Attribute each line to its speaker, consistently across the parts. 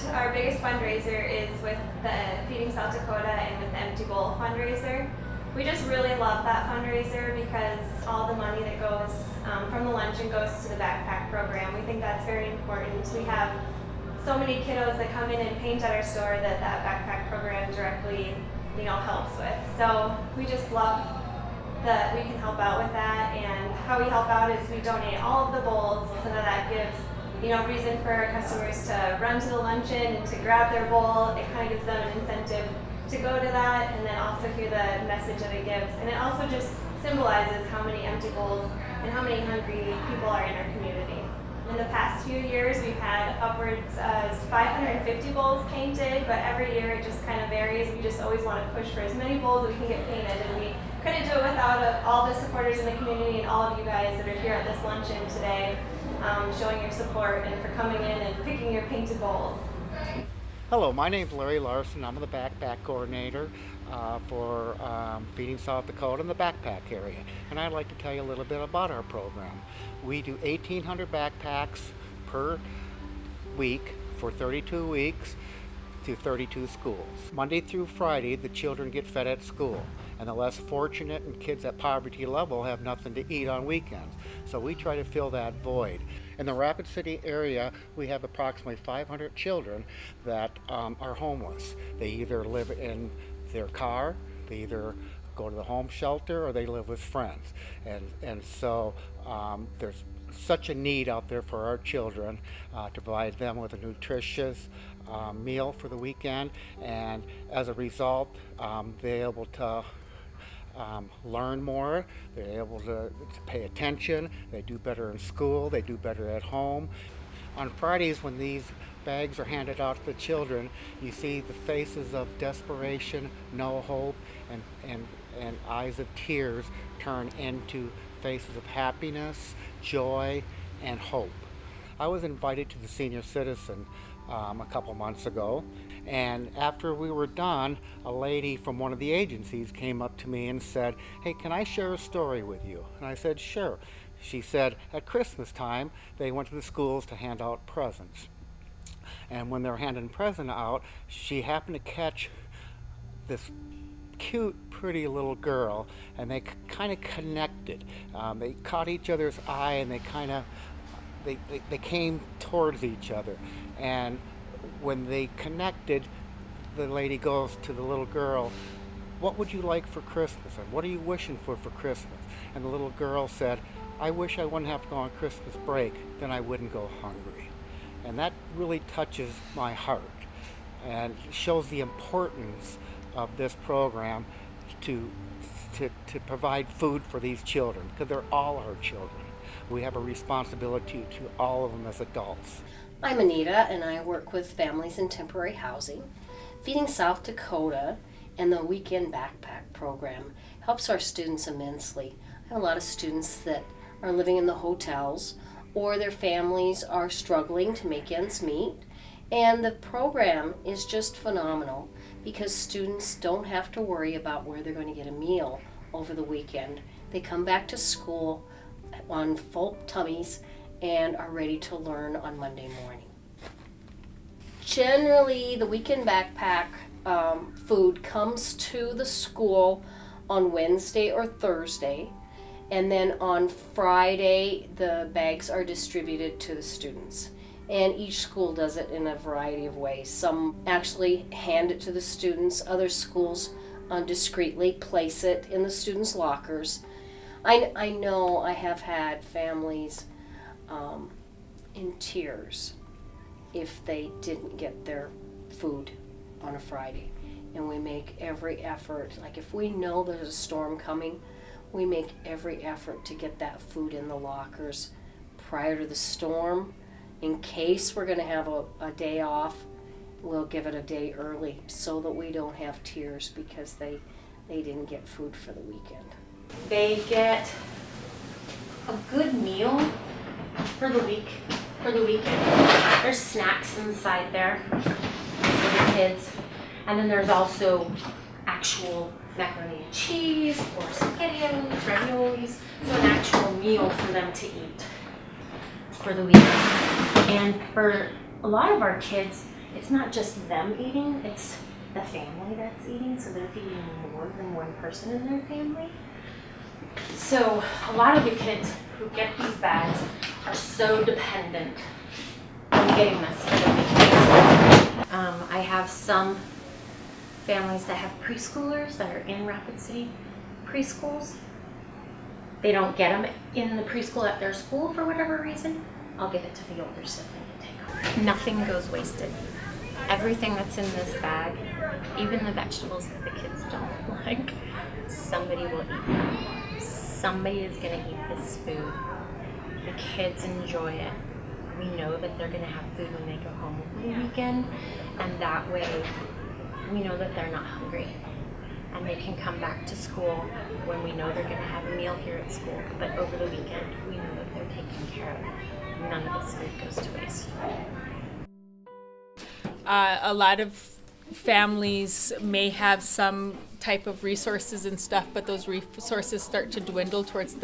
Speaker 1: our biggest fundraiser is with the Feeding South Dakota and with the Empty Bowl fundraiser. We just really love that fundraiser because all the money that goes from the luncheon goes to the backpack program. We think that's very important. We have so many kiddos that come in and paint at our store that backpack program directly, helps with. So we just love that we can help out with that, and how we help out is we donate all of the bowls, so that gives reason for our customers to run to the luncheon and to grab their bowl. It kind of gives them an incentive to go to that, and then also hear the message that it gives. And it also just symbolizes how many empty bowls and how many hungry people are in our community. In the past few years, we've had upwards of 550 bowls painted, but every year it just kind of varies. We just always want to push for as many bowls as we can get painted, and we couldn't do it without all the supporters in the community and all of you guys that are here at this luncheon today, showing your support and for coming in and picking your painted bowls.
Speaker 2: Hello, my name is Larry Larson. I'm the backpack coordinator for Feeding South Dakota in the backpack area. And I'd like to tell you a little bit about our program. We do 1,800 backpacks per week for 32 weeks to 32 schools. Monday through Friday, the children get fed at school, and the less fortunate and kids at poverty level have nothing to eat on weekends. So we try to fill that void. In the Rapid City area, we have approximately 500 children that are homeless. They either live in their car, they either go to the home shelter, or they live with friends. And so there's such a need out there for our children to provide them with a nutritious meal for the weekend, and as a result, they're able to learn more, they're able to pay attention, they do better in school, they do better at home. On Fridays, when these bags are handed out to the children, you see the faces of desperation, no hope, and eyes of tears turn into faces of happiness, joy, and hope. I was invited to the senior citizen a couple months ago, and after we were done, a lady from one of the agencies came up to me and said, "Hey, can I share a story with you?" And I said, "Sure." She said at Christmas time they went to the schools to hand out presents, and when they were handing presents out, she happened to catch this cute, pretty little girl, and they kind of connected. They caught each other's eye, and they came towards each other. And when they connected, the lady goes to the little girl, "What would you like for Christmas? And what are you wishing for Christmas?" And the little girl said, "I wish I wouldn't have to go on Christmas break, then I wouldn't go hungry." And that really touches my heart and shows the importance of this program to provide food for these children, because they're all our children. We have a responsibility to all of them as adults.
Speaker 3: I'm Anita, and I work with families in temporary housing. Feeding South Dakota and the Weekend Backpack program helps our students immensely. I have a lot of students that are living in the hotels, or their families are struggling to make ends meet, and the program is just phenomenal because students don't have to worry about where they're going to get a meal over the weekend. They come back to school on full tummies and are ready to learn on Monday morning. Generally, the Weekend Backpack food comes to the school on Wednesday or Thursday, and then on Friday the bags are distributed to the students. And each school does it in a variety of ways. Some actually hand it to the students, other schools discreetly place it in the students' lockers. I know I have had families in tears if they didn't get their food on a Friday. And we make every effort, like if we know there's a storm coming, we make every effort to get that food in the lockers prior to the storm. In case we're going to have a day off, we'll give it a day early so that we don't have tears because they didn't get food for the weekend.
Speaker 4: They get a good meal for the weekend. There's snacks inside there for the kids, and then there's also actual macaroni and cheese or spaghettios, raviolis, so an actual meal for them to eat for the weekend. And for a lot of our kids, it's not just them eating, it's the family that's eating, so they're feeding more than one person in their family. So a lot of the kids who get these bags are so dependent on getting this for the weekend. I have some families that have preschoolers that are in Rapid City preschools. They don't get them in the preschool at their school for whatever reason. I'll give it to the older sibling to take home. Nothing goes wasted. Everything that's in this bag, even the vegetables that the kids don't like, somebody will eat them. Somebody is going to eat this food. The kids enjoy it. We know that they're going to have food when they go home over the weekend, and that way we know that they're not hungry. And they can come back to school when we know they're going to have a meal here at school, but over the weekend we know that they're taken care of. None of this food goes to waste.
Speaker 5: A lot of families may have some type of resources and stuff, but those resources start to dwindle towards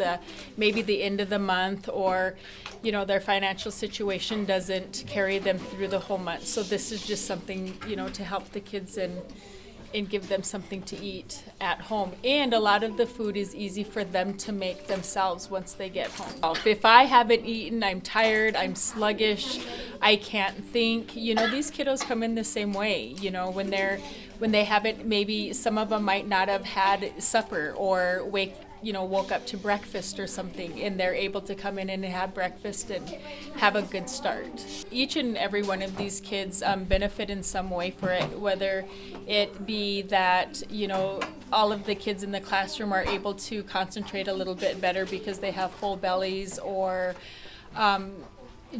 Speaker 5: maybe the end of the month, or their financial situation doesn't carry them through the whole month. So this is just something to help the kids and give them something to eat at home. And a lot of the food is easy for them to make themselves once they get home. If I haven't eaten, I'm tired, I'm sluggish, I can't think. These kiddos come in the same way. When they haven't, maybe some of them might not have had supper or woke up to breakfast or something, and they're able to come in and have breakfast and have a good start. Each and every one of these kids benefit in some way for it, whether it be that all of the kids in the classroom are able to concentrate a little bit better because they have full bellies, or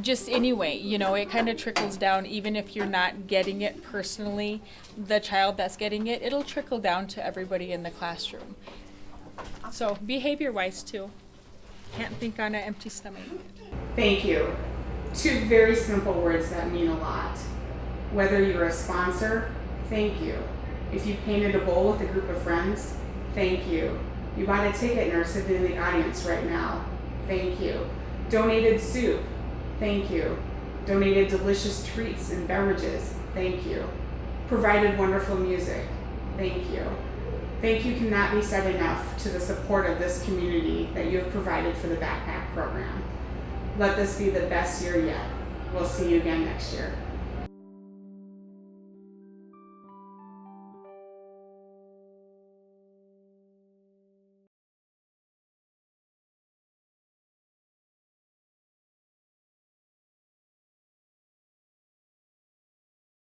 Speaker 5: just anyway, it kind of trickles down. Even if you're not getting it personally, the child that's getting it, it'll trickle down to everybody in the classroom. So behavior-wise too. Can't think on an empty stomach.
Speaker 6: Thank you. Two very simple words that mean a lot. Whether you're a sponsor, thank you. If you painted a bowl with a group of friends, thank you. You bought a ticket and are sitting in the audience right now, thank you. Donated soup, thank you. Donated delicious treats and beverages, thank you. Provided wonderful music, thank you. Thank you cannot be said enough to the support of this community that you have provided for the backpack program. Let this be the best year yet. We'll see you again next year.